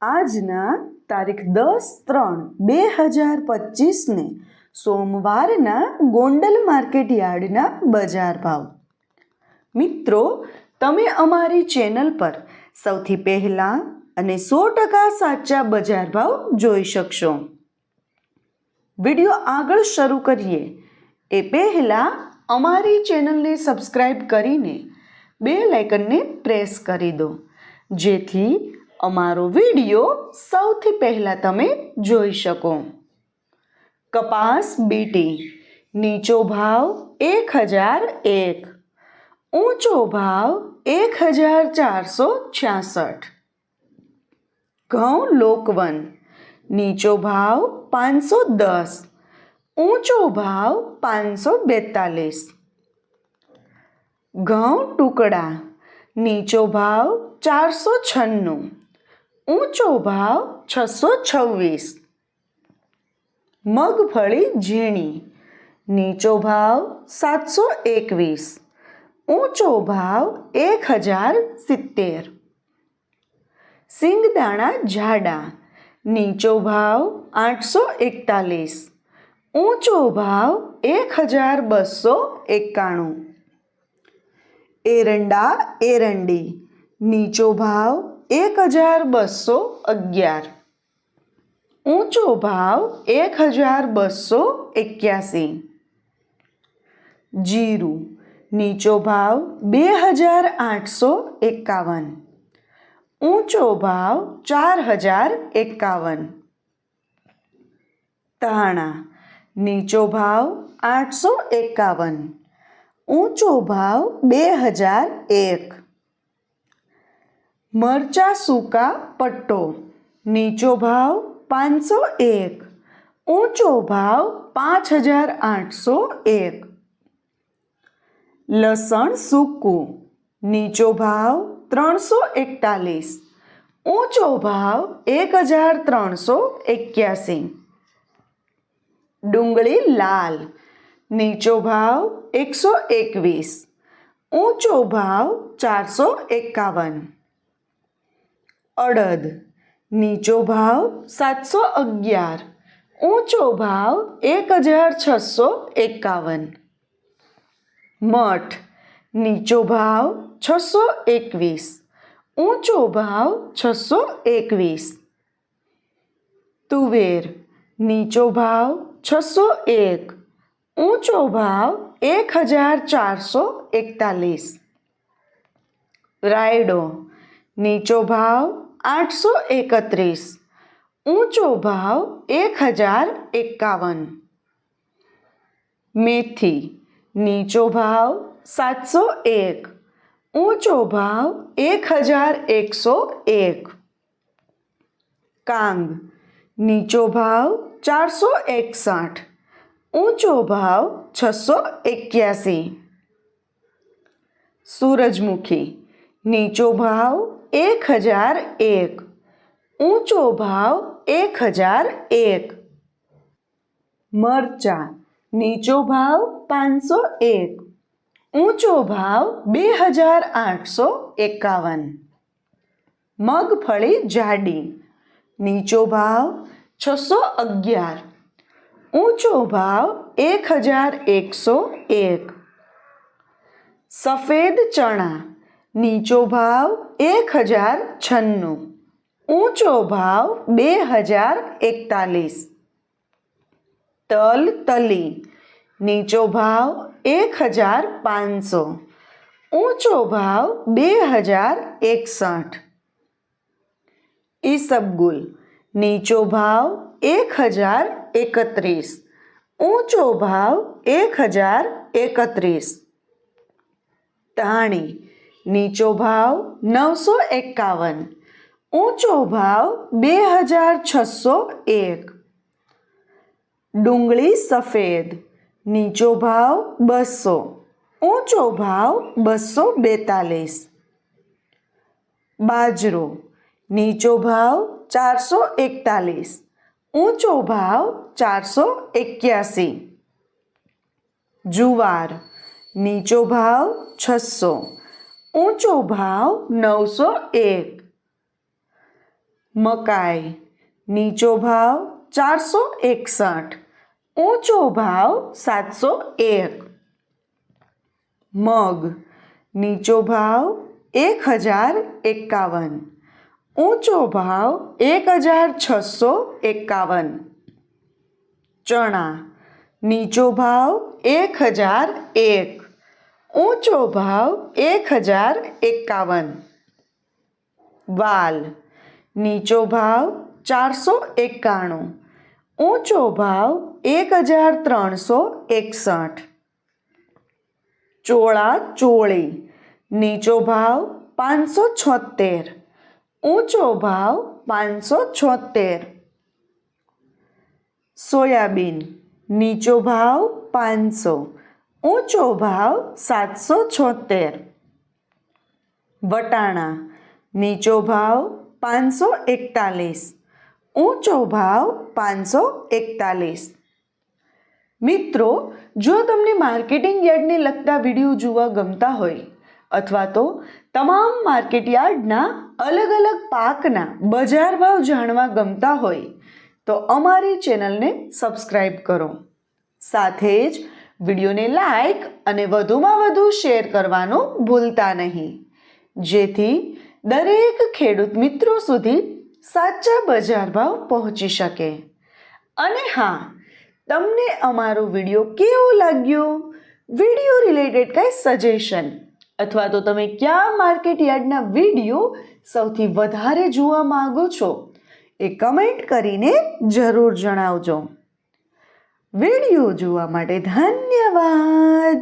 આજના તારીખ 10/3/2025ને સોમવારના ગોંડલ માર્કેટ યાર્ડના બજાર ભાવ. મિત્રો, તમે અમારી ચેનલ પર સૌથી પહેલાં અને 100% સાચા બજાર ભાવ જોઈ શકશો. વિડીયો આગળ શરૂ કરીએ એ પહેલાં અમારી ચેનલને સબસ્ક્રાઈબ કરીને બેલ આઇકનને પ્રેસ કરી દો, જેથી અમારો વિડીયો સૌથી પહેલાં તમે જોઈ શકો. કપાસ બીટી નીચો ભાવ 1001, ઊંચો ભાવ 1466. ઘઉં લોકવન નીચો ભાવ 510, ઊંચો ભાવ 542. ઘઉં ટુકડા નીચો ભાવ 496, ઊંચો ભાવ 626. મગફળી ઝીણી નીચો ભાવ 721, ઊંચો ભાવ 1070. સિંગદાણા જાડા નીચો ભાવ 841, ઊંચો ભાવ 1291. એરંડા એરંડી નીચો ભાવ 1211, ઊંચો ભાવ 1281. જીરું નીચો ભાવ 2851, ઊંચો ભાવ 4051. ધાણા નીચો ભાવ 851, ઊંચો ભાવ 2001. મરચાં સૂકા પટ્ટો નીચો ભાવ 501, ઊંચો ભાવ 5801. લસણ સૂકું નીચો ભાવ 341, ઊંચો ભાવ 1381. ડુંગળી લાલ નીચો ભાવ 121, ઊંચો ભાવ 451. અડદ નીચો ભાવ 711, ઊંચો ભાવ 1651. મઠ નીચો ભાવ 621, ઊંચો ભાવ 621. તુવેર નીચો ભાવ 601, ઊંચો ભાવ 1441. રાયડો નીચો ભાવ 831, ઊંચો ભાવ 1051. મેથી નીચો ભાવ 701, ઊંચો ભાવ 1101. કાંગ નીચો ભાવ 461, ઊંચો ભાવ 681. સૂરજમુખી નીચો ભાવ 1001, ઊંચો ભાવ 1001. મરચાં નીચો ભાવ 501, ઊંચો ભાવ 2851. મગફળી જાડી નીચો ભાવ 611, ઊંચો ભાવ 1101. સફેદ ચણા નીચો ભાવ 1096, ઊંચો ભાવ 2041. તલ તલી નીચો ભાવ 1500, ઊંચો ભાવ 2061. ઈસબગુલ નીચો ભાવ 1031, ઊંચો ભાવ 1031. ધાણી નીચો ભાવ 951, ઊંચો ભાવ 2601. ડુંગળી સફેદ નીચો ભાવ 200, ઊંચો ભાવ 242. બાજરો નીચો ભાવ 441, ઊંચો ભાવ 481. જુવાર નીચો ભાવ 600, ઊંચો ભાવ 901. મકાઈ નીચો ભાવ 461, ઊંચો ભાવ 701. મગ નીચો ભાવ 1051, ઊંચો ભાવ 1651. ચણા નીચો ભાવ 1001, ઊંચો ભાવ 1051. વાલ નીચો ભાવ 491, ઊંચો ભાવ 1361. ચોળા ચોળી નીચો ભાવ 576, ઊંચો ભાવ 576. સોયાબીન નીચો ભાવ 500, ઊંચો ભાવ 776. વટાણા નીચો ભાવ 541, ઊંચો ભાવ 541. મિત્રો, જો તમને માર્કેટિંગ યાર્ડને લગતા વિડીયો જોવા ગમતા હોય અથવા તો તમામ માર્કેટ યાર્ડના અલગ અલગ પાકના બજાર ભાવ જાણવા ગમતા હોય તો અમારી ચેનલને સબસ્ક્રાઈબ કરો. સાથે જ વિડીયોને લાઈક અને વધુમાં વધુ શેર કરવાનું ભૂલતા નહીં, જેથી દરેક ખેડૂત મિત્રો સુધી સાચા બજાર ભાવ પહોંચી શકે. અને હા, તમને અમારો વિડીયો કેવો લાગ્યો? વિડીયો રિલેટેડ કંઈ સજેશન અથવા તો તમે કયા માર્કેટ યાર્ડના વિડીયો સૌથી વધારે જોવા માંગો છો એ કમેન્ટ કરીને જરૂર જણાવજો. વિડીયો જોવા માટે ધન્યવાદ.